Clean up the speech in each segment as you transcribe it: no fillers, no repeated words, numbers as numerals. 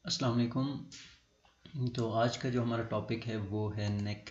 अस्सलाम वालेकुम। तो आज का जो हमारा टॉपिक है वो है नेक।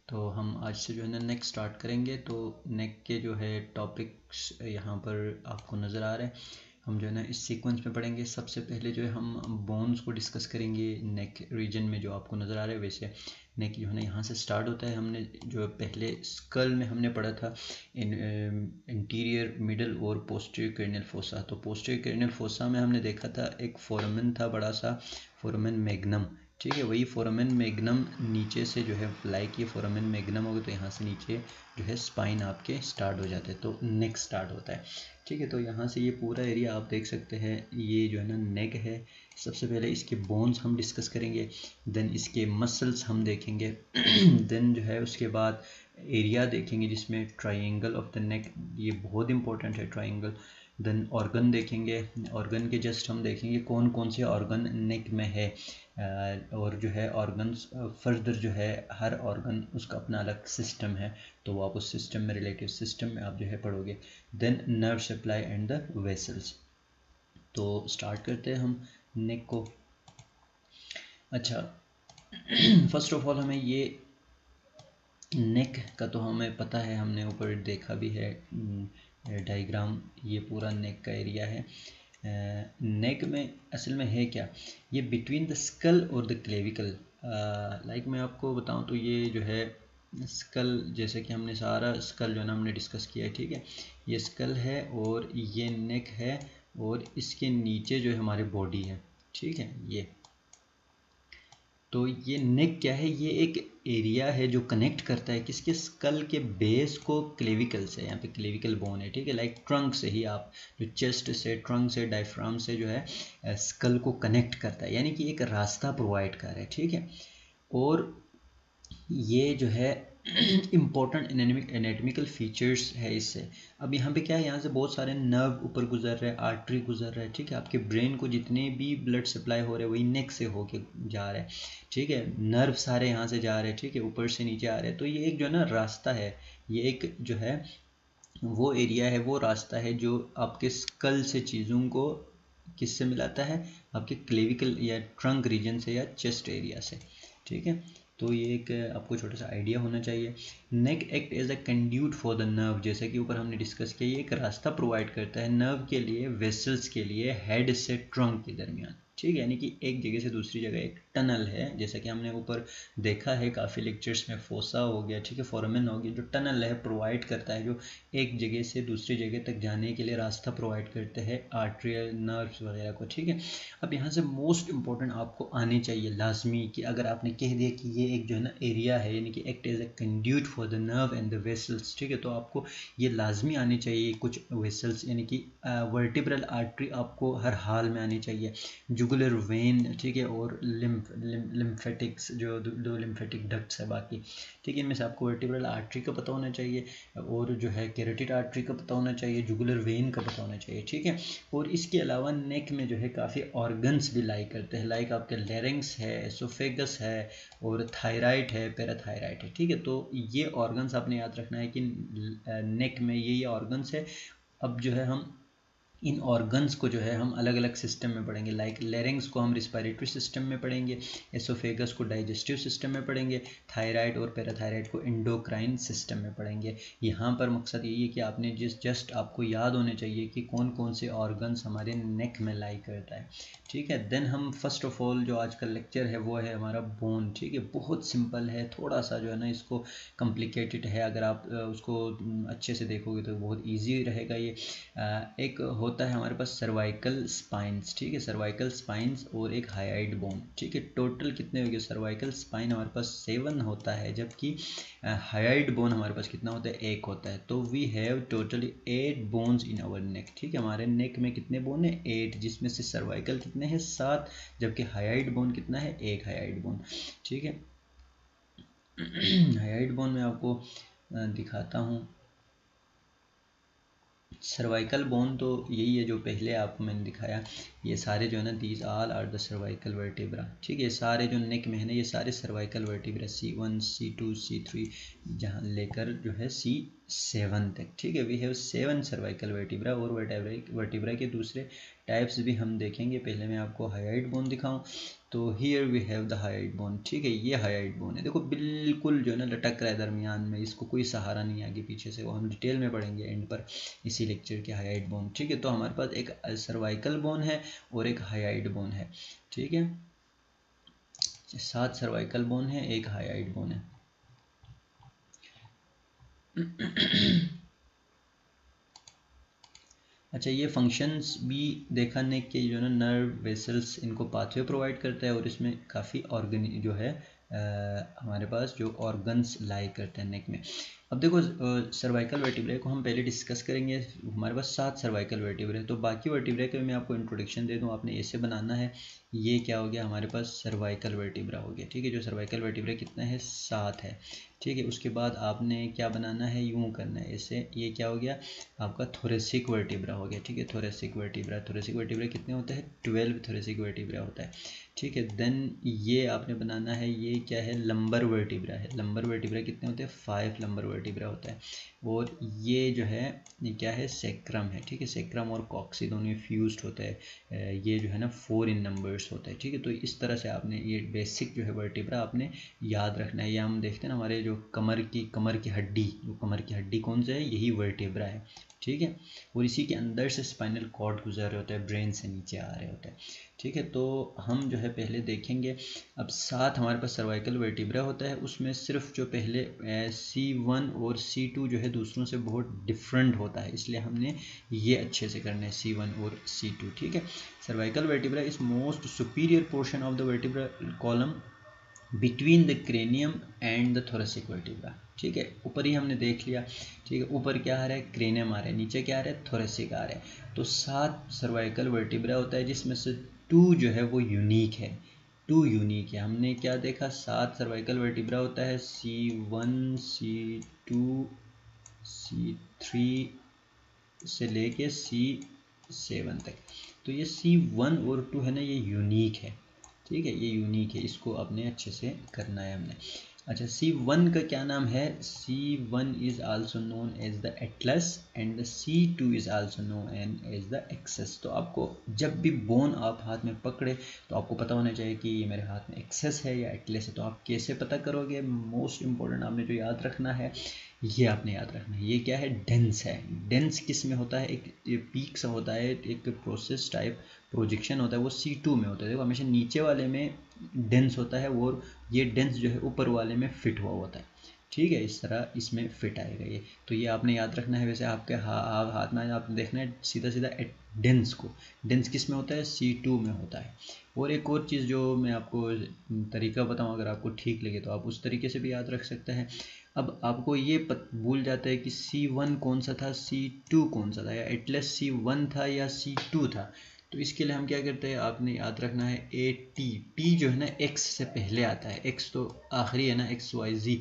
तो हम आज से जो है ना नेक स्टार्ट करेंगे। तो नेक के जो है टॉपिक्स यहाँ पर आपको नज़र आ रहे हैं। हम जो है ना इस सीक्वेंस में पढ़ेंगे। सबसे पहले जो है हम बोन्स को डिस्कस करेंगे नेक रीजन में, जो आपको नज़र आ रहा है। वैसे नेक जो है ना यहाँ से स्टार्ट होता है। हमने जो पहले स्कल में हमने पढ़ा था इंटीरियर, मिडल और पोस्टीरियर क्रेनियल फोसा। तो पोस्टीरियर क्रेनियल फोसा में हमने देखा था एक फोरामेन था, बड़ा सा फोरामेन मैग्नम। ठीक है, वही फोरामेन मैग्नम नीचे से जो है लाइक ये फोरामेन मैग्नम होगा तो यहाँ से नीचे जो है स्पाइन आपके स्टार्ट हो जाते हैं, तो नेक स्टार्ट होता है। ठीक है, तो यहाँ से ये पूरा एरिया आप देख सकते हैं, ये जो है ना नेक है। सबसे पहले इसके बोन्स हम डिस्कस करेंगे, देन इसके मसल्स हम देखेंगे देन जो है उसके बाद एरिया देखेंगे जिसमें ट्रायंगल ऑफ द नेक, ये बहुत इंपॉर्टेंट है ट्रायंगल। देन ऑर्गन देखेंगे, ऑर्गन के जस्ट हम देखेंगे कौन कौन से ऑर्गन नेक में है। और जो है ऑर्गन्स फर्दर जो है हर ऑर्गन उसका अपना अलग सिस्टम है, तो वो आप उस सिस्टम में, रिलेटिव सिस्टम में आप जो है पढ़ोगे। Then nerve supply and the vessels. तो स्टार्ट करते हैं हम नेक को। अच्छा, फर्स्ट ऑफ ऑल हमें ये नेक का तो हमें पता है, हमने ऊपर देखा भी है डायग्राम, ये पूरा नेक का एरिया है। नेक में असल में है क्या, ये बिटवीन द स्कल और द क्लेविकल। लाइक मैं आपको बताऊं तो ये जो है स्कल, जैसे कि हमने सारा स्कल जो है ना हमने डिस्कस किया है। ठीक है, ये स्कल है और ये नेक है और इसके नीचे जो है हमारी बॉडी है। ठीक है, ये तो ये नेक क्या है, ये एक एरिया है जो कनेक्ट करता है किसके, स्कल के बेस को क्लेविकल से। यहाँ पे क्लेविकल बोन है। ठीक है, लाइक ट्रंक से ही आप जो चेस्ट से, ट्रंक से, डायफ्राम से जो है स्कल को कनेक्ट करता है, यानी कि एक रास्ता प्रोवाइड कर रहा है। ठीक है, और ये जो है इम्पोर्टेंट एनाटॉमिकल फीचर्स है इससे। अब यहाँ पे क्या है, यहाँ से बहुत सारे नर्व ऊपर गुजर रहे हैं, आर्टरी गुजर रहा है। ठीक है, आपके ब्रेन को जितने भी ब्लड सप्लाई हो रहे हैं वही नेक से होके जा रहे हैं। ठीक है, नर्व सारे यहाँ से जा रहे हैं। ठीक है, ऊपर से नीचे आ रहे हैं। तो ये एक जो है ना रास्ता है, ये एक जो है वो एरिया है, वो रास्ता है जो आपके स्कल से चीज़ों को किससे मिलाता है, आपके क्लेविकल या ट्रंक रीजन से या चेस्ट एरिया से। ठीक है, तो ये एक आपको छोटा सा आइडिया होना चाहिए। Neck act as a conduit for the nerve, जैसे कि ऊपर हमने डिस्कस किया, ये एक रास्ता प्रोवाइड करता है नर्व के लिए, वेसल्स के लिए, हेड से ट्रंक के दरमियान। ठीक है, यानी कि एक जगह से दूसरी जगह एक टनल है, जैसा कि हमने ऊपर देखा है काफ़ी लेक्चर्स में। फोसा हो गया, ठीक है, फोरामेन हो गया, जो टनल है प्रोवाइड करता है, जो एक जगह से दूसरी जगह तक जाने के लिए रास्ता प्रोवाइड करते हैं आर्टरियल नर्व्स वगैरह को। ठीक है, अब यहाँ से मोस्ट इंपॉर्टेंट आपको आनी चाहिए लाजमी, कि अगर आपने कह दिया कि ये एक जो है ना एरिया है, यानी कि act as a conduit for the nerve and the vessels. ठीक है, तो आपको ये लाजमी आनी चाहिए कुछ वेसल्स, यानी कि वर्टिब्रल आर्टरी आपको हर हाल में आनी चाहिए, जुगुलर वेन, ठीक है, और लिम्फेटिक्स, जो दो लिम्फेटिक डक्ट्स है बाकी। ठीक है, इनमें से आपको वर्टिब्रल आर्टरी का पता होना चाहिए, और जो है कैरोटिड आर्टरी का पता होना चाहिए, जुगुलर वेन का पता होना चाहिए। ठीक है, और इसके अलावा नेक में जो है काफ़ी ऑर्गन्स भी लाई करते हैं, लाइक आपके लेरिंग्स है, एसोफेगस है, और थायराइड है, पैराथायराइड है। ठीक है, तो ये ऑर्गन्स आपने याद रखना है कि नेक में ये ऑर्गन्स है। अब जो है हम इन ऑर्गन्स को जो है हम अलग अलग सिस्टम में पढ़ेंगे, लाइक लेरिंग्स को हम रिस्पायरेटरी सिस्टम में पढ़ेंगे, एसोफेगस को डाइजेस्टिव सिस्टम में पढ़ेंगे, थायराइड और पैराथायराइड को एंडोक्राइन सिस्टम में पढ़ेंगे। यहाँ पर मकसद यही है कि आपने जस्ट आपको याद होने चाहिए कि कौन कौन से ऑर्गन्स हमारे नेक में लाई करता है। ठीक है, देन हम फर्स्ट ऑफ ऑल जो आज का लेक्चर है वो है हमारा बोन। ठीक है, बहुत सिंपल है, थोड़ा सा जो है ना इसको कॉम्प्लिकेटेड है, अगर आप उसको अच्छे से देखोगे तो बहुत ईजी रहेगा। ये एक होता है हमारे पास सर्वाइकल स्पाइंस। ठीक है, सर्वाइकल स्पाइंस और एक हाइड बोन। ठीक है, टोटल कितने हो गए, सर्वाइकल स्पाइन हमारे पास 7 होता है, जबकि हाइड बोन हमारे पास कितना होता है, 1 होता है। तो we have totally 8 bones in our neck. ठीक है, हमारे नेक में कितने बोन है, 8, जिसमें से सर्वाइकल कितने हैं, 7, जबकि हाइड बोन कितना है, 1 हाइड बोन। ठीक है, हाइड बोन में आपको दिखाता हूँ। सर्वाइकल बोन तो यही है जो पहले आपको मैंने दिखाया, ये सारे जो है ना, these all are the cervical vertebra. ठीक है, सारे जो नेक में है ना, ये सारे cervical vertebra, C1 C2 C3 जहाँ लेकर जो है 7 तक, ठीक है। We have 7 cervical vertebra. और वर्टिब्रा के दूसरे टाइप्स भी हम देखेंगे। पहले मैं आपको हाइड बोन दिखाऊं तो here we have the hyoid bone, ठीक है। ये हाइड बोन है, देखो बिल्कुल जो है ना लटक रहा है दरमियान में, इसको कोई सहारा नहीं आगे पीछे से, वो हम डिटेल में पढ़ेंगे एंड पर इसी लेक्चर के हाइड बोन, ठीक है। तो हमारे पास एक सर्वाइकल बोन है और एक हाइड बोन है, ठीक है। 7 सर्वाइकल बोन है, एक हाइड बोन है। अच्छा, ये फंक्शंस भी देखा नेक के जो है ना नर्व वेसल्स इनको पाथवे प्रोवाइड करता है और इसमें काफ़ी ऑर्गन जो है हमारे पास जो ऑर्गन्स लाई करते हैं नेक में। अब देखो सर्वाइकल वर्टिब्रे को हम पहले डिस्कस करेंगे। हमारे पास 7 सर्वाइकल वर्टिब्रे, तो बाकी वर्टिब्रे के मैं आपको इंट्रोडक्शन दे दूं, आपने ऐसे बनाना है। ये क्या हो गया हमारे पास सर्वाइकल वर्टिब्रा हो गया, ठीक है। जो सर्वाइकल वर्टिब्रा कितना है 7 है, ठीक है। उसके बाद आपने क्या बनाना है, यूं करना है ऐसे, ये क्या हो गया आपका थोरेसिक वर्टिब्रा हो गया, ठीक है। थोरेसिक वर्टिब्रा कितने होते हैं 12 थोरेसिक वर्टिब्रा होता है, ठीक है। देन ये आपने बनाना है, ये क्या है लंबर वर्टिब्रा है। लंबर वर्टिब्रा कितने होते हैं 5 लंबर वर्टिब्रा होता है। और ये जो है ये क्या है सेक्रम है, ठीक है। सेक्रम और कॉक्सी दोनों फ्यूज्ड होता है, ये जो है ना 4 इन नंबर्स होता है, ठीक है। तो इस तरह से आपने ये बेसिक जो है वर्टिब्रा आपने याद रखना है। ये हम देखते हैं ना हमारे जो कमर की हड्डी, जो कमर की हड्डी कौन सा है, यही वर्टिब्रा है, ठीक है। और इसी के अंदर से स्पाइनल कॉर्ड गुजर रहे होते हैं, ब्रेन से नीचे आ रहे होते हैं, ठीक है। तो हम जो है पहले देखेंगे। अब 7 हमारे पास सर्वाइकल वर्टिब्रा होता है, उसमें सिर्फ जो पहले C1 और C2 जो है दूसरों से बहुत डिफरेंट होता है, इसलिए हमने ये अच्छे से करना है C1 और C2, ठीक है। Cervical vertebra is most superior portion of the vertebra column between the cranium and the thoracic vertebra, ठीक है। ऊपर ही हमने देख लिया, ठीक है। ऊपर क्या आ रहा है क्रेनियम आ रहा है, नीचे क्या आ रहा है थोरेसिक आ रहा है। तो 7 सर्वाइकल वर्टिब्रा होता है, जिसमें से 2 जो है वो यूनिक है, 2 यूनिक है। हमने क्या देखा 7 सर्वाइकल वर्टिब्रा होता है, C1 C2 C3 से लेके C7 तक। तो ये C1 और 2 है ना, ये यूनिक है, ठीक है। ये यूनिक है, इसको आपने अच्छे से करना है हमने। अच्छा, C1 का क्या नाम है, C1 is also known as the atlas and the C2 is also known as the axis. तो आपको जब भी बोन आप हाथ में पकड़े तो आपको पता होना चाहिए कि ये मेरे हाथ में एक्सेस है या एटलस है। तो आप कैसे पता करोगे, मोस्ट इंपॉर्टेंट आपने जो याद रखना है, ये आपने याद रखना है, ये क्या है डेंस है। डेंस किस में होता है, एक पीक सा होता है, एक प्रोसेस टाइप प्रोजेक्शन होता है, वो C2 में होता है। देखो हमेशा नीचे वाले में डेंस होता है और ये डेंस जो है ऊपर वाले में फिट हुआ होता है, ठीक है। इस तरह इसमें फिट आएगा ये, तो ये आपने याद रखना है। वैसे आपके हाथ में आपने देखना है सीधा सीधा डेंस को, डेंस किस में होता है C2 में होता है। और एक और चीज़ जो मैं आपको तरीका बताऊं, अगर आपको ठीक लगे तो आप उस तरीके से भी याद रख सकते हैं। अब आपको ये भूल जाता है कि C1 कौन सा था, C2 कौन सा था, या एटलस C1 था या C2 था। तो इसके लिए हम क्या करते हैं, आपने याद रखना है टी जो है ना x से पहले आता है, x तो आखिरी है ना XYZ,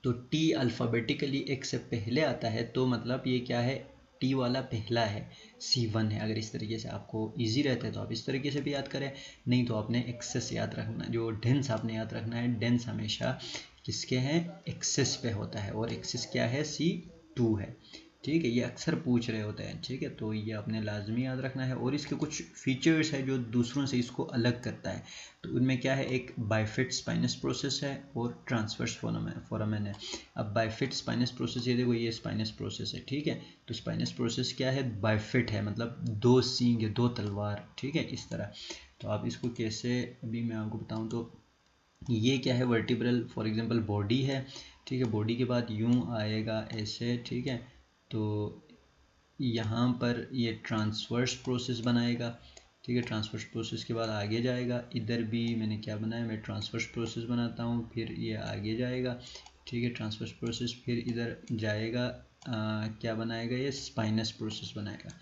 तो टी अल्फ़ाबेटिकली x से पहले आता है, तो मतलब ये क्या है टी वाला पहला है, C1 है। अगर इस तरीके से आपको इजी रहता है तो आप इस तरीके से भी याद करें, नहीं तो आपने एक्सेस याद रखना, जो डेंस आपने याद रखना है। डेंस हमेशा किसके हैं एक्सेस पे होता है, और एक्सेस क्या है C2 है, ठीक है। ये अक्सर पूछ रहे होते हैं, ठीक है। तो ये आपने लाजमी याद रखना है। और इसके कुछ फीचर्स है जो दूसरों से इसको अलग करता है, तो उनमें क्या है, एक बाइफिट स्पाइनस प्रोसेस है और ट्रांसवर्स फोरामेन है। अब बाइफिट स्पाइनस प्रोसेस, ये देखो ये स्पाइनस प्रोसेस है, ठीक है। तो स्पाइनस प्रोसेस क्या है, बाइफिट है, मतलब 2 सींग है, 2 तलवार, ठीक है, इस तरह। तो आप इसको कैसे, अभी मैं आपको बताऊँ तो ये क्या है वर्टिब्रल, फॉर एग्जांपल बॉडी है, ठीक है। बॉडी के बाद यूं आएगा ऐसे, ठीक है। तो यहाँ पर ये ट्रांसवर्स प्रोसेस बनाएगा, ठीक है। ट्रांसवर्स प्रोसेस के बाद आगे जाएगा, इधर भी मैंने क्या बनाया, मैं ट्रांसवर्स प्रोसेस बनाता हूँ, फिर ये आगे जाएगा, ठीक है। ट्रांसवर्स प्रोसेस फिर इधर जाएगा, क्या बनाएगा, ये स्पाइनस प्रोसेस बनाएगा।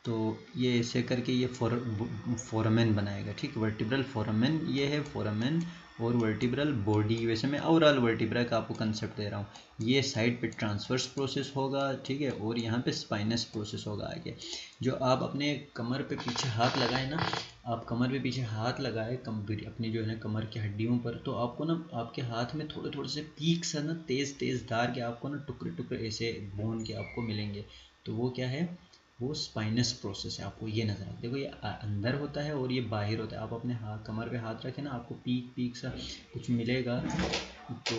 तो ये ऐसे करके ये फोरामेन बनाएगा, ठीक है। वर्टिब्रल फोरामेन ये है फोरामेन, और वर्टिब्रल बॉडी। वैसे मैं ओवरऑल वर्टिब्रा का आपको कंसेप्ट दे रहा हूँ। ये साइड पे ट्रांसवर्स प्रोसेस होगा, ठीक है, और यहाँ पे स्पाइनस प्रोसेस होगा आगे। जो आप अपने कमर पे पीछे हाथ लगाए ना, आप कमर पे पीछे हाथ लगाए अपनी जो है ना कमर की हड्डियों पर, तो आपको ना आपके हाथ में थोड़े थोड़े से पीक सा ना तेज़ धार के आपको ना टुकड़े टुकड़े ऐसे बोन के आपको मिलेंगे। तो वो क्या है, वो स्पाइनस प्रोसेस है। आपको ये नजर आता, देखो ये अंदर होता है और ये बाहर होता है। आप अपने हाथ कमर पे हाथ रखें ना, आपको पीक सा कुछ मिलेगा, तो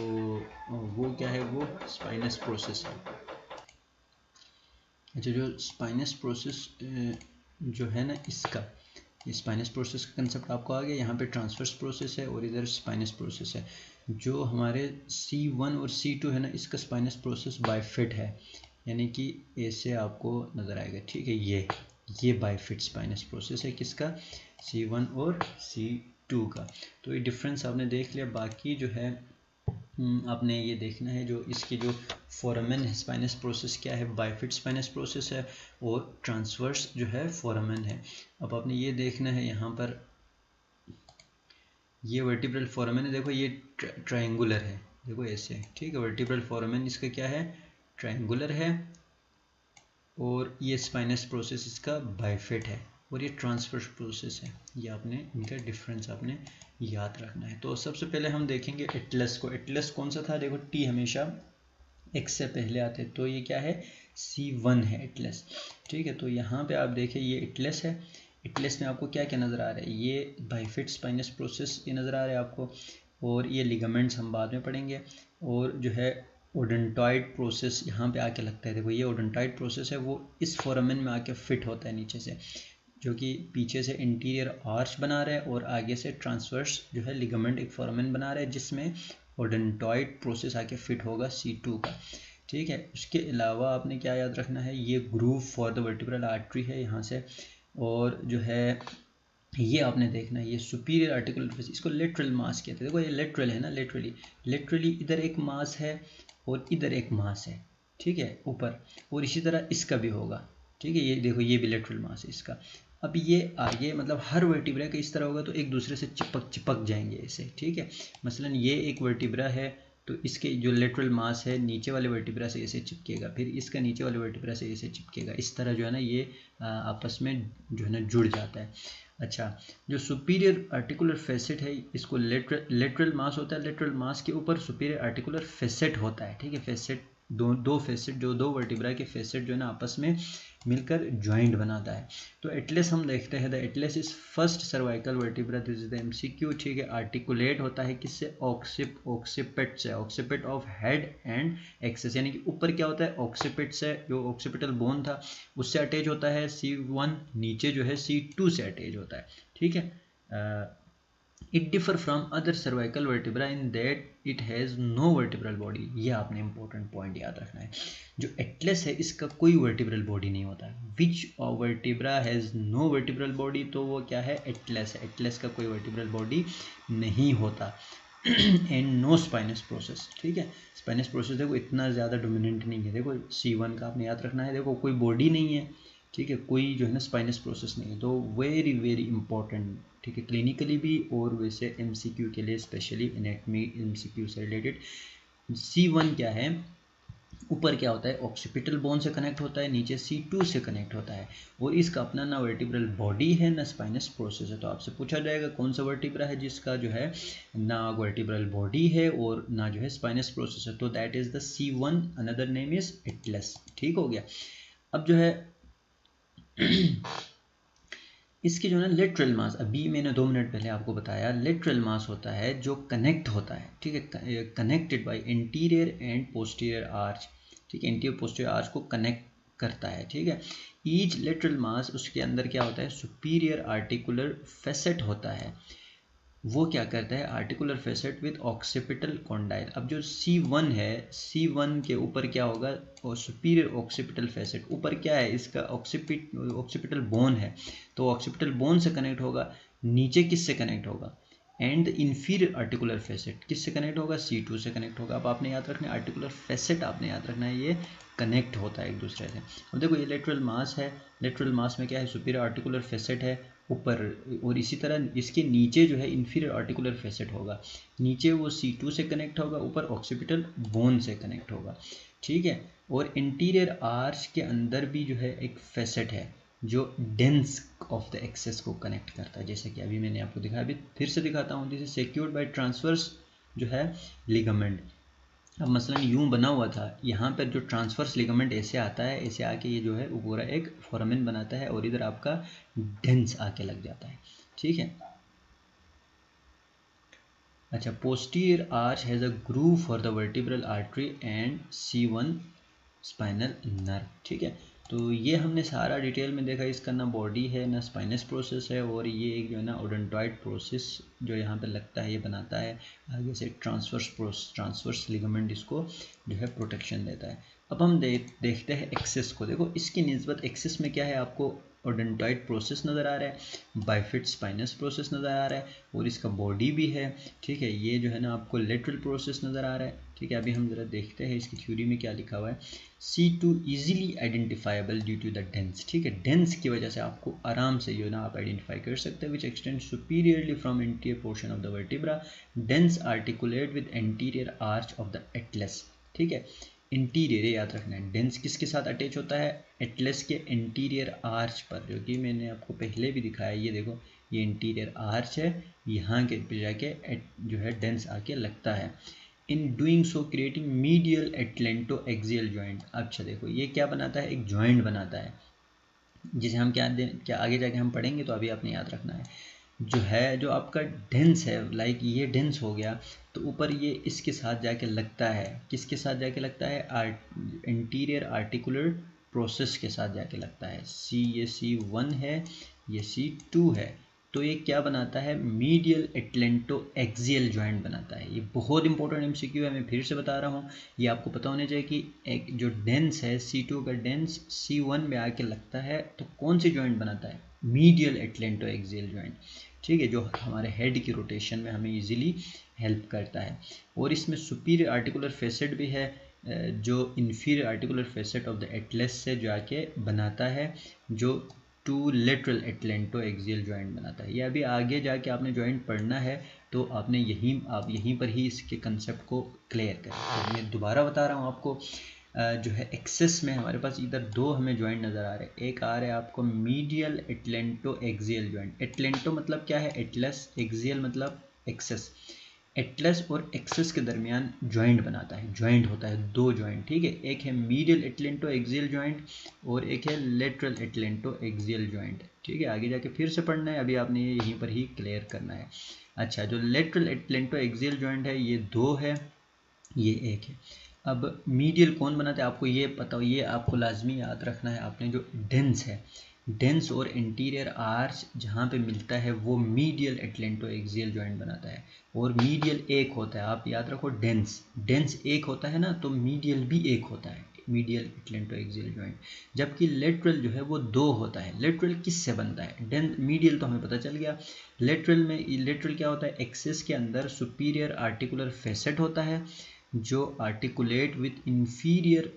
वो क्या है, वो स्पाइनस प्रोसेस है। अच्छा, जो स्पाइनस प्रोसेस जो है ना, इसका स्पाइनस प्रोसेस का कंसेप्ट आपको आ गया। यहाँ पे ट्रांसवर्स प्रोसेस है और इधर स्पाइनस प्रोसेस है। जो हमारे C1 और C2 है ना, इसका स्पाइनस प्रोसेस बाइफिट है, यानी कि ऐसे आपको नज़र आएगा, ठीक है। ये बाइफिट स्पाइनस प्रोसेस है किसका, C1 और C2 का। तो ये डिफरेंस आपने देख लिया। बाकी जो है आपने ये देखना है, जो इसकी जो फोरामेन है स्पाइनस प्रोसेस क्या है, बाइफिट स्पाइनस प्रोसेस है, और ट्रांसवर्स जो है फोरामेन है। अब आपने ये देखना है, यहाँ पर ये वर्टिब्रल फोरामेन है, देखो ये ट्रायंगुलर है, देखो ऐसे, ठीक है। वर्टिब्रल फोरामेन इसका क्या है, ट्रायंगुलर है, और ये स्पाइनस प्रोसेस इसका बाइफिट है, और ये ट्रांसवर्स प्रोसेस है। ये आपने इनका डिफरेंस आपने याद रखना है। तो सबसे पहले हम देखेंगे एटलस को। एटलस कौन सा था, देखो टी हमेशा एक्स से पहले आते, तो ये क्या है, C1 है एटलस, ठीक है। तो यहाँ पे आप देखें ये एटलस है। एटलस में आपको क्या क्या नज़र आ रहा है, ये बाइफिट स्पाइनस प्रोसेस ये नज़र आ रहा है आपको, और ये लिगामेंट्स हम बाद में पढ़ेंगे, और जो है ओडेंटॉइड प्रोसेस यहाँ पे आके लगता है। देखो ये ओडेंटॉइड प्रोसेस है, वो इस फोरामेन में आके फिट होता है नीचे से, जो कि पीछे से इंटीरियर आर्च बना रहा है और आगे से ट्रांसवर्स जो है लिगामेंट एक फोरामेन बना रहा है, जिसमें ओडेंटॉइड प्रोसेस आके फिट होगा C2 का, ठीक है। उसके अलावा आपने क्या याद रखना है, ये groove for the vertebral artery है यहाँ से, और जो है ये आपने देखना है, ये सुपीरियर आर्टिकुलर फेस, इसको लेटरल मास कहते हैं। देखो ये लेटरल है ना, लेटरली इधर एक मास है और इधर एक मास है, ठीक है, ऊपर, और इसी तरह इसका भी होगा, ठीक है। ये देखो ये भी लेटरल मास है इसका। अब ये आगे मतलब हर वर्टिब्रा का इस तरह होगा, तो एक दूसरे से चिपक जाएंगे ऐसे, ठीक है। मसलन ये एक वर्टिब्रा है, तो इसके जो लेटरल मास है नीचे वाले वर्टिब्रा से ऐसे चिपकेगा, फिर इसका नीचे वाले वर्टिब्रा से ऐसे चिपकेगा, इस तरह जो है ना ये आपस में जो है ना जुड़ जाता है। अच्छा, जो सुपीरियर आर्टिकुलर फेसेट है, इसको लेटरल मास होता है, लेटरल मास के ऊपर सुपीरियर आर्टिकुलर फेसेट होता है, ठीक है। फेसेट दो फेसेट, जो दो वर्टिब्रा के फेसेट जो है ना आपस में मिलकर ज्वाइंट बनाता है। तो एटलस हम देखते हैं, the Atlas is first cervical vertebra, this is the MCQ, ठीक है। आर्टिकुलेट होता है किससे, ऑक्सीपिट से, ऑक्सीपिट ऑफ हेड एंड एक्सेस, यानी कि ऊपर क्या होता है, ऑक्सीपिट से, जो ऑक्सीपिटल बोन था उससे अटैच होता है C1, नीचे जो है C2 से अटैच होता है, ठीक है। It differ from other cervical vertebra in that it has no vertebral body. ये आपने इंपॉर्टेंट पॉइंट याद रखना है। जो एटलस है इसका कोई वर्टिब्रल बॉडी नहीं होता है। Which vertebra has no vertebral body, तो वो क्या है, एटलस है। एटलस का कोई वर्टिब्रल बॉडी नहीं होता। एंड नो स्पाइनस प्रोसेस, ठीक है। स्पाइनस प्रोसेस देखो इतना ज़्यादा डोमिनेंट नहीं है। देखो C1 का आपने याद रखना है, देखो कोई बॉडी नहीं है, ठीक है, कोई जो है ना स्पाइनस प्रोसेस नहीं है। तो वेरी वेरी इंपॉर्टेंट, ठीक है, क्लिनिकली भी और वैसे MCQ के लिए, स्पेशली एनेटमी MCQ से रिलेटेड। C1 क्या है, ऊपर क्या होता है, ऑक्सीपिटल बोन से कनेक्ट होता है, नीचे C2 से कनेक्ट होता है, और इसका अपना ना वर्टिब्रल बॉडी है ना स्पाइनस प्रोसेस है। तो आपसे पूछा जाएगा कौन सा वर्टिब्रा है जिसका जो है ना वर्टिब्रल बॉडी है और ना जो है स्पाइनस प्रोसेस है, तो that is the C1, another name is Atlas, ठीक हो गया। अब जो है इसकी जो है ना लेटरल मास, अभी मैंने 2 मिनट पहले आपको बताया, लेटरल मास होता है जो कनेक्ट होता है, ठीक है, connected by interior and posterior arch, ठीक है, इंटीरियर पोस्टीरियर आर्च को कनेक्ट करता है, ठीक है। ईच लेटरल मास, उसके अंदर क्या होता है, सुपीरियर आर्टिकुलर फेसेट होता है, वो क्या करता है, articular facet with occipital condyle. अब जो C1 है, C1 के ऊपर क्या होगा, और सुपीरियर ऑक्सीपिटल फेसेट, ऊपर क्या है इसका ऑक्सीपिटल बोन है, तो ऑक्सीपिटल बोन से कनेक्ट होगा, नीचे किससे कनेक्ट होगा, एंड इंफीरियर आर्टिकुलर फेसेट किससे कनेक्ट होगा, C2 से कनेक्ट होगा। अब आपने याद रखना है आर्टिकुलर फेसेट, आपने याद रखना है ये कनेक्ट होता है एक दूसरे से। अब देखो ये लेटरल मास है, लेटरल मास में क्या है, सुपीरियर आर्टिकुलर फेसेट है ऊपर, और इसी तरह इसके नीचे जो है इंफीरियर आर्टिकुलर फेसेट होगा, नीचे वो C2 से कनेक्ट होगा, ऊपर ऑक्सीपिटल बोन से कनेक्ट होगा, ठीक है। और इंटीरियर आर्च के अंदर भी जो है एक फेसेट है जो डेंस ऑफ द एक्सेस को कनेक्ट करता है, जैसे कि अभी मैंने आपको दिखाया, अभी फिर से दिखाता हूँ। This is secured by transverse जो है लिगामेंट। अब मसलन यूं बना हुआ था, यहाँ पर जो ट्रांसवर्स लिगामेंट ऐसे आता है, ऐसे आके ये जो है वो पूरा एक फोरामेन बनाता है और इधर आपका डेंस आके लग जाता है, ठीक है। अच्छा, posterior arch has a groove for the vertebral artery and C1 spinal nerve, ठीक है। तो ये हमने सारा डिटेल में देखा, इसका ना बॉडी है ना स्पाइनस प्रोसेस है, और ये एक जो है ना ओडोंटॉइड प्रोसेस जो यहाँ पे लगता है ये बनाता है, आगे से ट्रांसवर्स लिगामेंट इसको जो है प्रोटेक्शन देता है। अब हम देखते हैं एक्सेस को। देखो इसकी निस्बत एक्सेस में क्या है, आपको ओडोंटॉइड प्रोसेस नज़र आ रहा है, बाइफिड स्पाइनस प्रोसेस नज़र आ रहा है, और इसका बॉडी भी है, ठीक है। ये जो है ना आपको लेटरल प्रोसेस नज़र आ रहा है, ठीक है। अभी हम ज़रा देखते हैं इसकी थ्योरी में क्या लिखा हुआ है। C2 easily identifiable due to the dens, ठीक है। डेंस की वजह से आपको आराम से जो है ना आप आइडेंटिफाई कर सकते हैं, which extend superiorly from interior portion of the vertebra, dense articulate with anterior arch of the Atlas, ठीक है। इंटीरियर याद रखना है, डेंस किसके साथ अटैच होता है, एटलस के इंटीरियर आर्च पर, जो कि मैंने आपको पहले भी दिखाया। ये देखो ये इंटीरियर आर्च है, यहाँ के पे जाके जो है डेंस आके लगता है। In doing so creating medial atlanto axial joint. अच्छा देखो ये क्या बनाता है, एक जॉइंट बनाता है, जिसे हम क्या आगे जाके हम पढ़ेंगे, तो अभी आपने याद रखना है। जो है जो आपका डेंस है, लाइक ये डेंस हो गया, तो ऊपर ये इसके साथ जाके लगता है, किसके साथ जाके लगता है, इंटीरियर आर्टिकुलर प्रोसेस के साथ जाके लगता है। ये C1 है, ये C2 है, तो ये क्या बनाता है, मीडियल एटलेंटो एक्सियल जॉइंट बनाता है। ये बहुत इंपॉर्टेंट MCQ है, मैं फिर से बता रहा हूँ, ये आपको पता होना चाहिए कि एक जो डेंस है C2 का डेंस C1 में आके लगता है, तो कौन सी जॉइंट बनाता है, मीडियल एटलेंटो एक्सियल जॉइंट, ठीक है, जो हमारे हेड की रोटेशन में हमें इजीली हेल्प करता है। और इसमें सुपीरियर आर्टिकुलर फेसेट भी है, जो inferior articular facet of the Atlas से जाके बनाता है, जो to lateral atlanto axial joint बनाता है। ये अभी आगे जाके आपने जॉइंट पढ़ना है, तो आपने यहीं पर ही इसके कंसेप्ट को क्लियर करें। तो मैं दोबारा बता रहा हूँ आपको, जो है एक्सेस में हमारे पास इधर दो हमें जॉइंट नज़र आ रहे हैं। एक आ रहा है आपको medial atlanto axial joint. Atlanto मतलब क्या है, एटलस, एक्सियल मतलब एक्सेस। एटलस और एक्सेस के दरमियान जॉइंट बनाता है, जॉइंट होता है, दो जॉइंट, ठीक है। एक है मीडियल एटलेंटो एक्सियल जॉइंट और एक है लेटरल एटलेंटो एक्सियल जॉइंट, ठीक है। आगे जाके फिर से पढ़ना है, अभी आपने ये यहीं पर ही क्लियर करना है। अच्छा, जो लेटरल एटलेंटो एक्सियल जॉइंट है ये दो है, ये एक है। अब मीडियल कौन बनाता है, आपको ये पता हो, ये आपको लाजमी याद रखना है आपने, जो डेंस है, डेंस और इंटीरियर आर्च जहाँ पे मिलता है वो मीडियल एटलेंटो एक्सियल जॉइंट बनाता है। और मीडियल एक होता है, आप याद रखो, डेंस एक होता है ना, तो मीडियल भी एक होता है, मीडियल एटलेंटो एक्सियल जॉइंट। जबकि लेटरल जो है वो दो होता है। लेटरल किससे बनता है, मीडियल तो हमें पता चल गया। लेटरल क्या होता है, एक्सेस के अंदर सुपीरियर आर्टिकुलर फेसेट होता है, जो articulate with inferior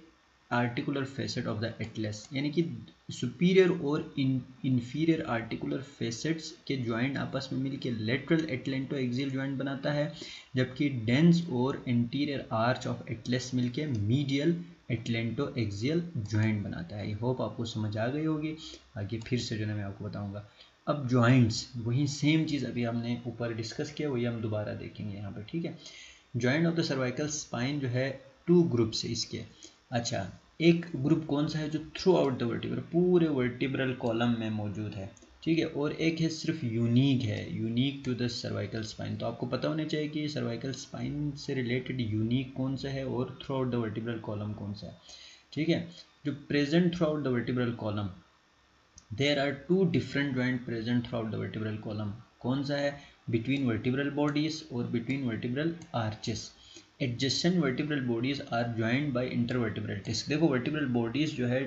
articular facet of the Atlas, यानी कि सुपीरियर और इंफीरियर आर्टिकुलर फेसेट्स के जॉइंट आपस में मिलकर लेटरल एटलेंटो एक्सियल जॉइंट बनाता है, जबकि डेंस और इंटीरियर आर्च ऑफ एटलस मिलकर मीडियल एटलेंटो एक्सियल जॉइंट बनाता है। आई होप आपको समझ आ गई होगी। आगे फिर से जो है मैं आपको बताऊंगा। अब जॉइंट्स, वही सेम चीज़ अभी हमने ऊपर डिस्कस किया, वही हम दोबारा देखेंगे यहाँ पर, ठीक है। Joint of the cervical spine जो है टू ग्रुप्स है इसके। अच्छा, एक ग्रुप कौन सा है, जो थ्रू आउट द वर्टिब्रल, पूरे वर्टिब्रल कॉलम में मौजूद है, ठीक है। और एक है सिर्फ यूनिक है, unique to the cervical spine. तो आपको पता होना चाहिए कि सर्वाइकल स्पाइन से रिलेटेड यूनिक कौन सा है और throughout the vertebral column कौन सा है, ठीक है। जो present throughout the vertebral column, there are two different joint present throughout the vertebral column. कौन सा है, बिटवीन वर्टिब्रल बॉडीज और between vertebral arches. Adjacent vertebral bodies are joined by intervertebral disc. देखो vertebral bodies जो है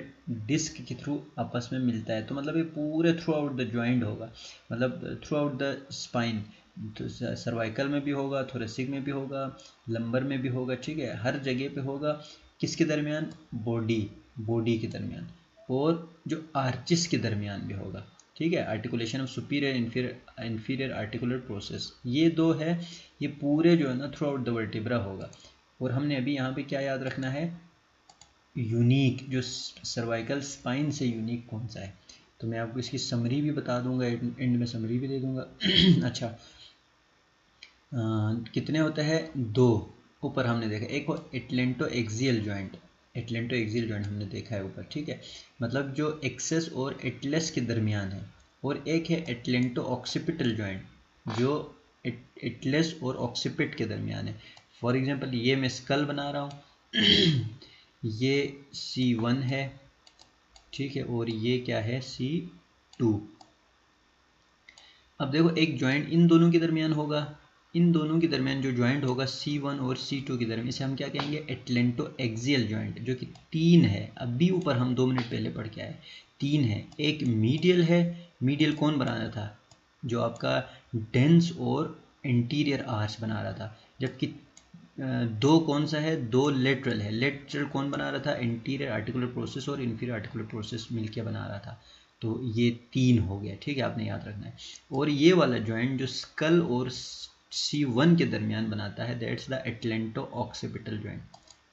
disc के through आपस में मिलता है, तो मतलब ये पूरे थ्रू आउट द ज्वाइंट होगा, मतलब थ्रू आउट द स्पाइन। तो सर्वाइकल में भी होगा, थोरेसिक में भी होगा, लंबर में भी होगा, ठीक है, हर जगह पे होगा। किसके दरमियान, बॉडी के दरमियान, और जो आर्चिस के दरमियान भी होगा, ठीक है, articulation of superior inferior articular process, ये दो है, ये पूरे जो है ना थ्रू आउट द वर्टिब्रा होगा। और हमने अभी यहाँ पे क्या याद रखना है, यूनिक जो सर्वाइकल स्पाइन से यूनिक कौन सा है। तो मैं आपको इसकी समरी भी बता दूंगा, एंड में समरी भी दे दूंगा। अच्छा, कितने होते हैं, दो। ऊपर हमने देखा एक atlanto axial joint, atlanto axial joint हमने देखा है ऊपर, ठीक है, मतलब जो एक्सेस और एटलस के दरमियान है। और एक है एटलेंटो ऑक्सीपिटल जॉइंट जो एटलस और ऑक्सीपिट के दरमियान है। फॉर एग्जांपल ये मैं स्कल बना रहा हूँ ये C1 है, ठीक है, और ये क्या है C2। अब देखो एक जॉइंट इन दोनों के दरमियान होगा, इन दोनों के दरमियान जो जॉइंट होगा C1 और C2 के दरमियान, इसे हम क्या कहेंगे, एटलेंटो एक्सियल जॉइंट, जो कि 3 है। अभी ऊपर हम 2 मिनट पहले पढ़ के आए, 3 है। एक मीडियल है, मीडियल कौन बना रहा था, जो आपका डेंस और इंटीरियर आर्च बना रहा था। जबकि दो कौन सा है, दो लेटरल है, लेटरल कौन बना रहा था, इंटीरियर आर्टिकुलर प्रोसेस और इंफीरियर आर्टिकुलर प्रोसेस मिलके बना रहा था। तो ये 3 हो गया, ठीक है, आपने याद रखना है। और ये वाला जॉइंट जो स्कल और C1 के दरमियान बनाता है, that's the atlanto occipital joint,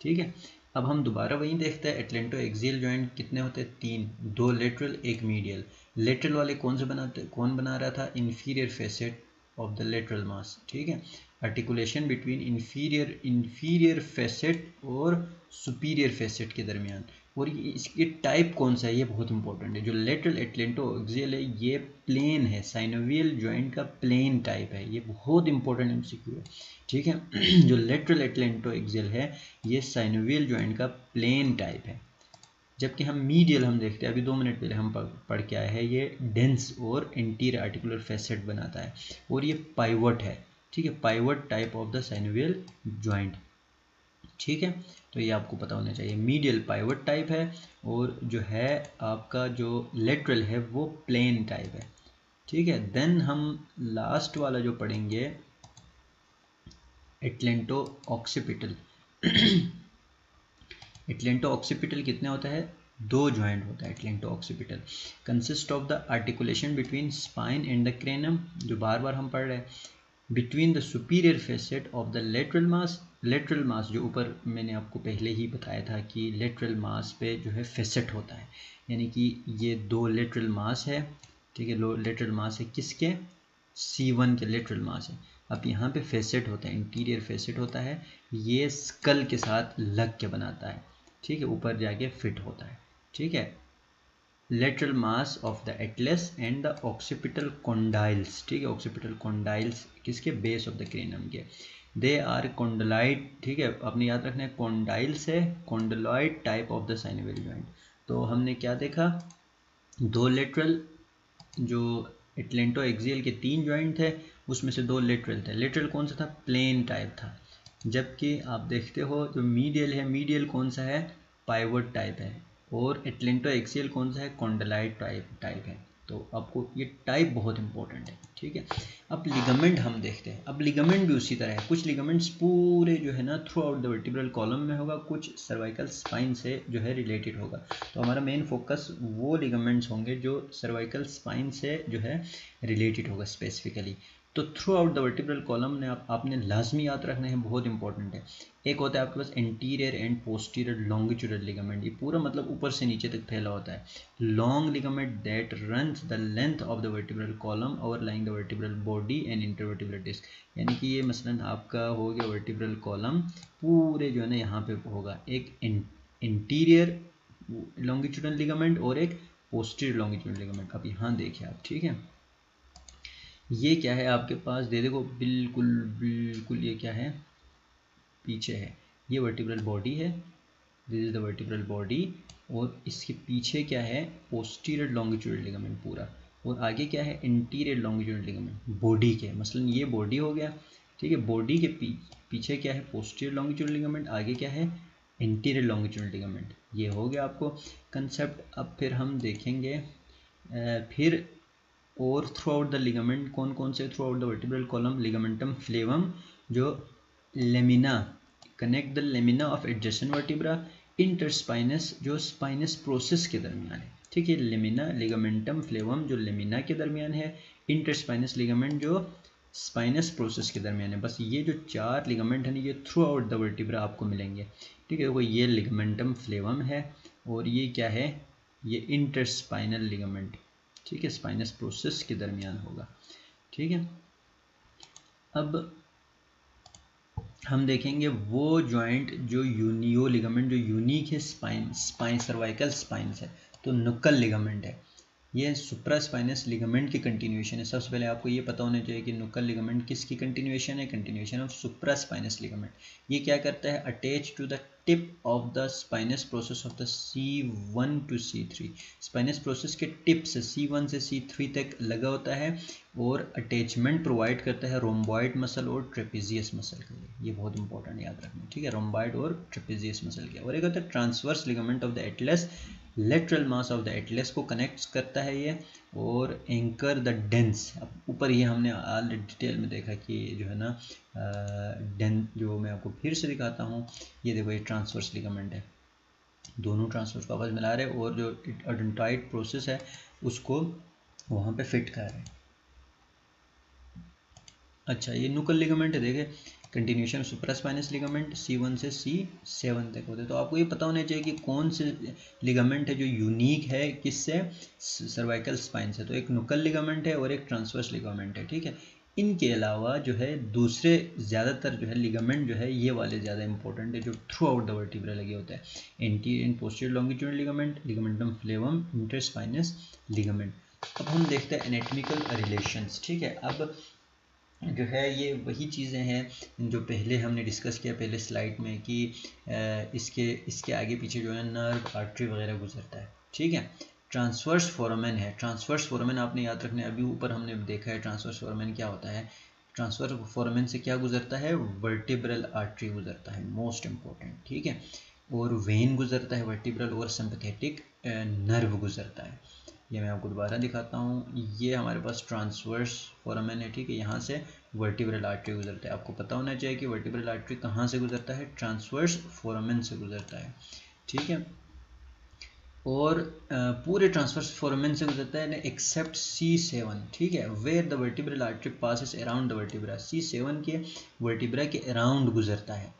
ठीक है। अब हम दोबारा वहीं देखते हैं, एटलेंटो एक्सियल जॉइंट कितने होते हैं, 3, 2 लेटरल एक मीडियल। लेटरल वाले कौन से बनाते, कौन बना रहा था, inferior facet of the lateral mass, ठीक है, आर्टिकुलेशन बिटवीन इंफीरियर फेसेट और सुपीरियर फेसेट के दरमियान। और इसके टाइप कौन सा है, ये बहुत इंपॉर्टेंट है। जो लेटरल एटलेंटो एक्सियल है ये प्लेन है, साइनोवियल जॉइंट का प्लेन टाइप है, ये बहुत इंपॉर्टेंट एमसीक्यू है, ठीक है। जो लेटरल एटलेंटो एक्सियल है ये साइनोवियल जॉइंट का प्लेन टाइप है। जबकि हम मीडियल हम देखते हैं, अभी 2 मिनट पहले हम पढ़ के आए हैं, ये डेंस और इंटीरियर आर्टिकुलर फेसेट बनाता है। और ये पाइवट है, ठीक है, pivot type of the synovial joint, ठीक है। तो ये आपको पता होना चाहिए, मीडियल पाइवट टाइप है और जो है आपका जो लेटरल है वो प्लेन टाइप है, ठीक है। देन हम लास्ट वाला जो पढ़ेंगे एटलेंटो ऑक्सीपिटल। एटलेंटो ऑक्सीपिटल कितने होता है, 2 जॉइंट होता है atlanto occipital. Consist of the articulation between spine and the cranium, जो बार बार हम पढ़ रहे हैं, between the superior facet of the lateral mass. Lateral mass जो ऊपर मैंने आपको पहले ही बताया था कि लेटरल मास पे जो है फेसेट होता है, यानी कि ये 2 लेटरल मास है, ठीक है, लेटरल मास है किसके, C1 के लेटरल मास है। अब यहाँ पे फेसेट होता है, इंटीरियर फेसेट होता है, ये स्कल के साथ लग के बनाता है, ठीक है, ऊपर जाके फिट होता है, ठीक है। Lateral mass of the atlas and the occipital condyles, ठीक है, ऑक्सीपिटल कॉन्डाइल्स किसके, बेस ऑफ द क्रेनम के, दे आर कॉन्डलाइड, ठीक है, आपने याद रखना है, कॉन्डाइल्स है condyloid type of the synovial joint. तो हमने क्या देखा, 2 लेटरल, जो एटलेंटो एक्सियल के 3 जॉइंट थे उसमें से 2 लेटरल थे। लेटरल कौन सा था, प्लेन टाइप था। जबकि आप देखते हो जो मीडियल है, मीडियल कौन सा है, पाइवट टाइप है। और एटलेंटो एक्सियल कौन सा है, कॉन्डलाइट टाइप है। तो आपको ये टाइप बहुत इंपॉर्टेंट है, ठीक है। अब लिगामेंट हम देखते हैं, अब लिगामेंट भी उसी तरह है, कुछ लिगामेंट्स पूरे जो है ना through out the vertebral column में होगा, कुछ सर्वाइकल स्पाइन से जो है रिलेटेड होगा। तो हमारा मेन फोकस वो लिगामेंट्स होंगे जो सर्वाइकल स्पाइन से जो है रिलेटेड होगा स्पेसिफिकली। तो through out the vertebral column ने आपने लाजमी याद रखना है, बहुत इंपॉर्टेंट है। एक होता है आपके पास anterior and posterior longitudinal ligament, ये पूरा मतलब ऊपर से नीचे तक फैला होता है। Long ligament that runs the length of the vertebral column overlying the vertebral body and intervertebral disc, यानी कि ये मसलन आपका हो गया वर्टिब्रल कॉलम पूरे जो है ना यहाँ पे होगा एक इंटीरियर लॉन्गिट्यूडल लिगामेंट और एक पोस्टीरियर लॉन्गिट्यूडल लिगामेंट। अब यहाँ देखिए आप, ठीक है, ये क्या है आपके पास, दे देखो बिल्कुल बिल्कुल, ये क्या है, पीछे है, ये वर्टिब्रल बॉडी है, this is the vertebral body, और इसके पीछे क्या है, पोस्टीरियर लॉन्गिट्यूडल लिगामेंट पूरा, और आगे क्या है, इंटीरियर लॉन्गिट्यूडल लिगामेंट बॉडी के, मसलन ये बॉडी हो गया, ठीक है, बॉडी के पीछे क्या है, पोस्टीरियर लॉन्गिट्यूडल लिगामेंट, आगे क्या है, इंटीरियर लॉन्गिट्यूडल लिगामेंट। ये हो गया आपको कंसेप्ट। अब फिर हम देखेंगे फिर और थ्रू आउट द लिगामेंट कौन कौन से, throughout the vertebral column, ligamentum flavum, जो lamina connect the lamina of adjacent vertebra, interspinous जो स्पाइनस प्रोसेस के दरमियान है, ठीक है। लेमिना लिगामेंटम फ्लेवम जो लेमिना के दरमियान है, इंटरस्पाइनस लिगामेंट जो स्पाइनस प्रोसेस के दरमियान है। बस ये जो 4 लिगामेंट है ना, ये थ्रू आउट द वर्टिब्रा आपको मिलेंगे, ठीक है। देखो ये लिगामेंटम फ्लेवम है और ये क्या है, ये इंटरस्पाइनल लिगामेंट, ठीक है, स्पाइनस प्रोसेस के दरमियान होगा, ठीक है। अब हम देखेंगे वो जॉइंट जो यूनियो लिगामेंट जो यूनिक है स्पाइन सर्वाइकल स्पाइन से, तो नुक्कल लिगामेंट है। ये सुप्रास्पाइनस लिगामेंट की कंटिन्यूएशन है। सबसे पहले आपको ये पता होना चाहिए कि नुक्कल लिगामेंट किसकी कंटिन्यूएशन है, कंटिन्यूएशन ऑफ सुप्रास्पाइनस लिगामेंट। ये क्या करता है, attach to the tip of the spinous process of the C1 to C3। Spinous process के टिप से C1 से C3 तक लगा होता है और अटैचमेंट प्रोवाइड करता है रोम्बॉइड मसल और ट्रेपेजियस मसल के लिए। ये बहुत इंपॉर्टेंट याद रखना, ठीक है, रोम्बॉइड और ट्रेपेजियस मसल के। और एक होता है transverse ligament of the Atlas, lateral mass of the Atlas को कनेक्ट करता है ये, और एंकर द डेंस। अब ऊपर ये हमने ऑलरेडी डिटेल में देखा कि जो है ना डेंस, जो मैं आपको फिर से दिखाता हूँ, ये देखो ये ट्रांसवर्स लिगामेंट है, दोनों ट्रांसवर्स को आपस में मिला रहे और जो अडेंटाइड प्रोसेस है उसको वहाँ पे फिट कर रहे हैं। अच्छा, ये नुकल लिगामेंट है, देखे कंटिन्यूशन सुप्रास्पाइनस लिगामेंट C1 से C7 तक होते हैं। तो आपको ये पता होना चाहिए कि कौन से लिगामेंट है जो यूनिक है किससे, सर्वाइकल स्पाइन से। तो एक नुकल लिगामेंट है और एक ट्रांसवर्स लिगामेंट है, ठीक है। इनके अलावा जो है दूसरे ज़्यादातर जो है लिगामेंट जो है ये वाले ज़्यादा इंपॉर्टेंट है जो थ्रू आउट द वर्टिब्रा लगे होते हैं। Anterior and posterior longitudinal ligament, ligamentum flavum, interspinous ligament. अब हम देखते हैं एनाटॉमिकल रिलेशंस, ठीक है। अब जो है ये वही चीज़ें हैं जो पहले हमने डिस्कस किया पहले स्लाइड में कि इसके आगे पीछे जो है नर्व, आर्टरी वगैरह गुजरता है, ठीक है। ट्रांसवर्स फोरामेन है, ट्रांसवर्स फोरामेन आपने याद रखना है, अभी ऊपर हमने देखा है ट्रांसवर्स फोरामेन क्या होता है। ट्रांसवर्स फोरामेन से क्या गुजरता है, वर्टिब्रल आर्टरी गुजरता है, मोस्ट इंपॉर्टेंट, ठीक है। और वेन गुजरता है वर्टिब्रल, और सिंपैथेटिक नर्व गुजरता है। ये मैं आपको दोबारा दिखाता हूँ, ये हमारे पास ट्रांसवर्स फोरामेन है, ठीक है। यहाँ से वर्टिब्रल आर्टरी गुजरता है। आपको पता होना चाहिए कि वर्टिब्रल आर्टरी कहाँ से गुजरता है, ट्रांसवर्स फोरामेन से गुजरता है, ठीक है। और पूरे ट्रांसवर्स फोरामेन से गुजरता है एक्सेप्ट C7, ठीक है, where the vertebral artery passes around the vertebra. C7 के वर्टिब्रा के अराउंड गुजरता है,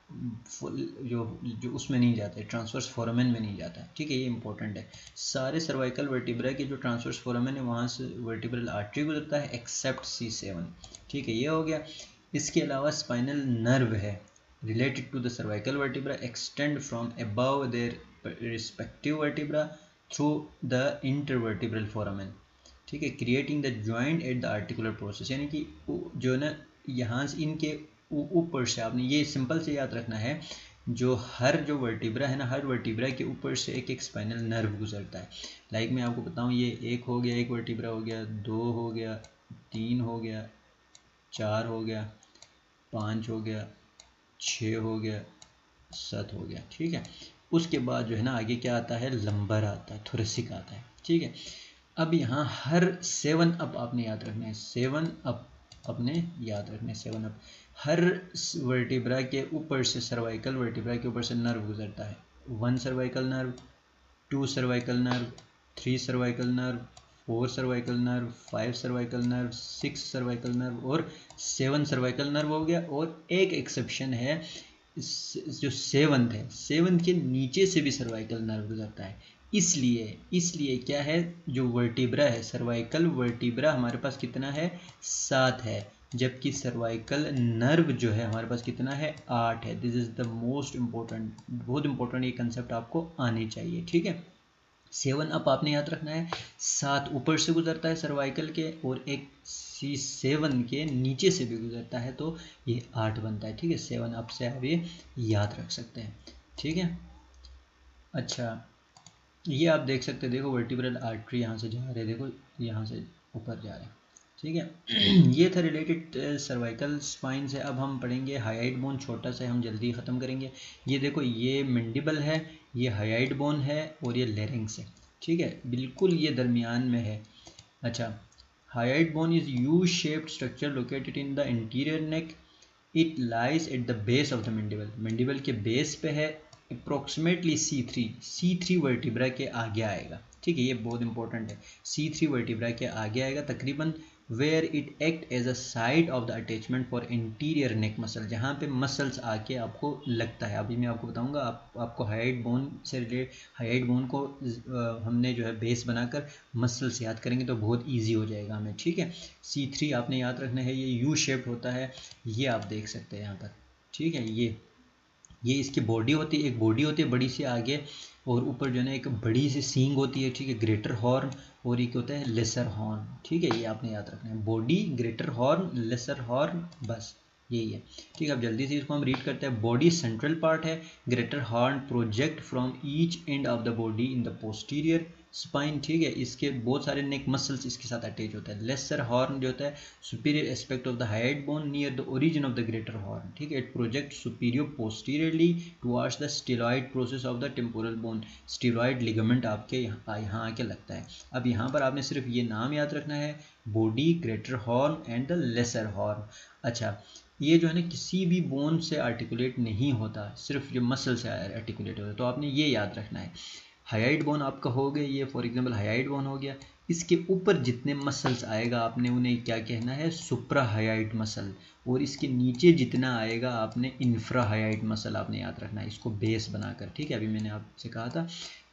जो उसमें नहीं जाता है, ट्रांसवर्स फोरामेन में नहीं जाता है, ठीक है। ये इंपॉर्टेंट है। सारे सर्वाइकल वर्टिब्रा के जो ट्रांसवर्स फोरामेन है वहाँ से वर्टिब्रल आर्टरी गुजरता है एक्सेप्ट C7, ठीक है। ये हो गया। इसके अलावा स्पाइनल नर्व है related to the cervical vertebra extend from above their respective vertebra through the intervertebral foramen, ठीक है, creating the joint at the articular process। यानी कि जो है ना यहाँ से इनके ऊपर से, आपने ये सिंपल से याद रखना है, जो हर जो वर्टिब्रा है ना, हर वर्टिब्रा के ऊपर से एक एक स्पाइनल नर्व गुजरता है। लाइक मैं आपको बताऊँ, ये एक हो गया, एक वर्टिब्रा हो गया, 2 हो गया, 3 हो गया, 4 हो गया, 5 हो गया, 6 हो गया, 7 हो गया, ठीक है। उसके बाद जो है ना आगे क्या आता है, लंबर आता है, थोरेसिक आता है, ठीक है। अब यहाँ हर 7 अप आपने याद रखना है, 7 अप अपने याद रखने, 7 अप हर वर्टिब्रा के ऊपर से, सर्वाइकल वर्टिब्रा के ऊपर से नर्व गुजरता है। 1 cervical nerve, 2 cervical nerve, 3 cervical nerve, 4 cervical nerve, 5 cervical nerve, 6 cervical nerve और 7 सर्वाइकल नर्व हो गया। और एक एक्सेप्शन है, जो 7th है, 7 के नीचे से भी सर्वाइकल नर्व गुजरता है। इसलिए क्या है, जो वर्टिब्रा है, सर्वाइकल वर्टिब्रा हमारे पास कितना है, 7 है, जबकि सर्वाइकल नर्व जो है हमारे पास कितना है, 8 है। This is the most important, बहुत इंपॉर्टेंट ये कंसेप्ट आपको आनी चाहिए, ठीक है। 7 अप आपने याद रखना है, 7 ऊपर से गुजरता है सर्वाइकल के, और एक C7 के नीचे से भी गुजरता है, तो ये 8 बनता है, ठीक है। 7 अप से आप ये याद रख सकते हैं, ठीक है। अच्छा, ये आप देख सकते हैं, देखो वर्टिब्रल आर्टरी यहाँ से जा रहे हैं, देखो यहाँ से ऊपर जा रहे हैं, ठीक है। ये था रिलेटेड सर्वाइकल स्पाइन से। अब हम पढ़ेंगे हाइड बोन, छोटा सा हम जल्दी ख़त्म करेंगे। ये देखो, ये मैंडिबल है, ये हाइड बोन है, और ये लेरिंग्स है, ठीक है, बिल्कुल ये दरमियान में है। अच्छा, hide bone is U shaped structure located in the interior neck, it lies at the base of the mandible. Mandible के बेस पे है, अप्रोक्सीमेटली C3 वर्टिब्रा के आगे आएगा, ठीक है, ये बहुत इंपॉर्टेंट है। C3 वर्टिब्रा के आगे आएगा तकरीबन where it act as a site of the attachment for anterior neck muscle, जहाँ पे मसल्स आके आपको लगता है। अभी मैं आपको बताऊंगा, आपको हाइड बोन से रिलेटेड, हाइड बोन को हमने जो है बेस बनाकर मसल्स याद करेंगे तो बहुत ईजी हो जाएगा हमें, ठीक है। C3 आपने याद रखना है, ये यू शेप्ड होता है, ये आप देख सकते हैं यहाँ पर, ठीक है। ये इसकी बॉडी होती है, एक बॉडी होती है बड़ी सी आगे, और ऊपर जो है ना एक बड़ी सी सींग होती है, ठीक है, ग्रेटर हॉर्न, और एक होता है लेसर हॉर्न, ठीक है। ये आपने याद रखना है, body, greater horn, lesser horn, बस यही है, ठीक है। अब जल्दी से इसको हम रीड करते हैं। बॉडी सेंट्रल पार्ट है, greater horn project from each end of the body in the posterior spine, ठीक है। इसके बहुत सारे नेक मसल्स इसके साथ अटैच होता है। लेसर हॉर्न जो होता है superior aspect of the hyoid bone near the origin of the greater horn, ठीक है। It project superior posteriorly towards the styloid process of the temporal bone, styloid ligament आपके यहाँ आके लगता है। अब यहाँ पर आपने सिर्फ ये नाम याद रखना है, body, greater horn and the lesser horn. अच्छा, ये जो है ना किसी भी बोन से आर्टिकुलेट नहीं होता, सिर्फ जो मसल से आर्टिकुलेट होता है, तो आपने ये याद रखना है। हाइड बोन आपका हो गया, ये फॉर एग्जांपल हाइड बोन हो गया, इसके ऊपर जितने मसल्स आएगा आपने उन्हें क्या कहना है, सुप्राहाइड मसल, और इसके नीचे जितना आएगा आपने इंफ्राहाइड मसल आपने याद रखना है, इसको बेस बनाकर, ठीक है। अभी मैंने आपसे कहा था,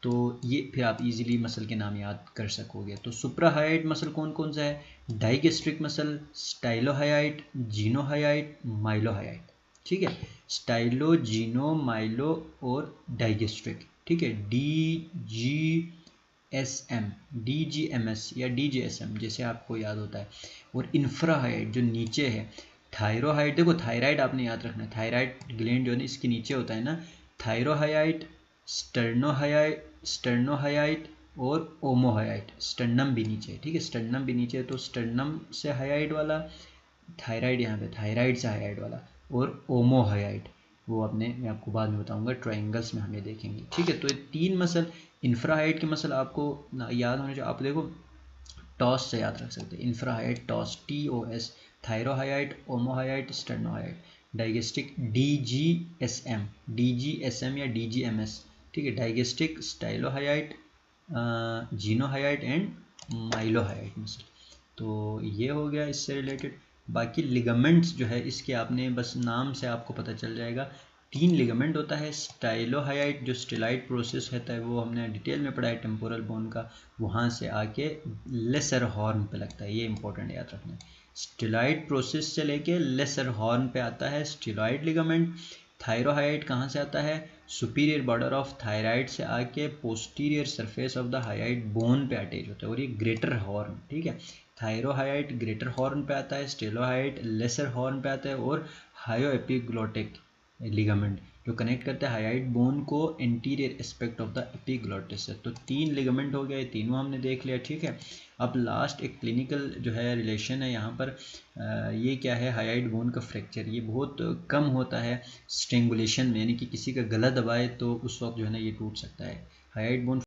तो ये फिर आप इजीली मसल के नाम याद कर सकोगे। तो सुप्राहाइड मसल कौन कौन सा है, डाइगेस्ट्रिक मसल, स्टाइलोहाइड, जीनोहाइड, माइलोहाइड, ठीक है। स्टाइलो, जीनो, माइलो और डाइगेस्ट्रिक, ठीक है। DGSM, DGMS या DGSM जैसे आपको याद होता है। और इंफ्राहाइड जो नीचे है, थायरोहाइड, देखो थायराइड आपने याद रखना है, थायराइड ग्लैंड जो है ना इसके नीचे होता है ना, थायरोहाइड, स्टर्नोहाइड और ओमोहाइड, स्टर्नम भी नीचे है, ठीक है, स्टर्नम भी नीचे है, तो स्टर्नम से हाइड वाला, थायराइड यहाँ पे, थायराइड से हाइड वाला, और ओमोहाइड वो अपने मैं आपको बाद में बताऊंगा, ट्रायंगल्स में हम ये देखेंगे, ठीक है। तो ये तीन मसल, इंफ्राहाइड के मसल आपको याद होने चाहिए। आप देखो टॉस से याद रख सकते हैं, infrahyoid TOS, TOS, thyrohyoid, omohyoid, sternohyoid, digastric DGSM, DGSM या DGMS, ठीक है। Digastric stylohyoid, geniohyoid and mylohyoid muscle. तो ये हो गया इससे रिलेटेड। बाकी लिगामेंट्स जो है इसके आपने बस नाम से आपको पता चल जाएगा, 3 लिगामेंट होता है। स्टाइलोहाइड जो स्टिलाइड प्रोसेस होता है वो हमने डिटेल में पढ़ा है टेम्पोरल बोन का, वहाँ से आके लेसर हॉर्न पे लगता है, ये इंपॉर्टेंट याद रखना है। स्टिलाइड प्रोसेस से लेके लेसर हॉर्न पे आता है स्टिलॉइड लिगामेंट। थायरोहाइड कहाँ से आता है, सुपीरियर बॉर्डर ऑफ थायराइड से आके posterior surface of the hyoid bone पे अटैच होता है, और ये ग्रेटर हॉर्न, ठीक है। थायरोहाइड ग्रेटर हॉर्न पे आता है, स्टेलोहाइड लेसर हॉर्न पे आता है, और हायो एपिग्लोटिक लिगामेंट जो कनेक्ट करता है हाइड बोन को anterior aspect of the epiglottis से। तो 3 लिगामेंट हो गए, तीनों हमने देख लिया, ठीक है। अब लास्ट एक क्लिनिकल जो है रिलेशन है यहाँ पर, ये क्या है, हाइड बोन का फ्रैक्चर, ये बहुत कम होता है स्ट्रेंगुलेशन में, यानी कि किसी का गला दबाए तो उस वक्त जो है ना ये टूट सकता है। Hide bone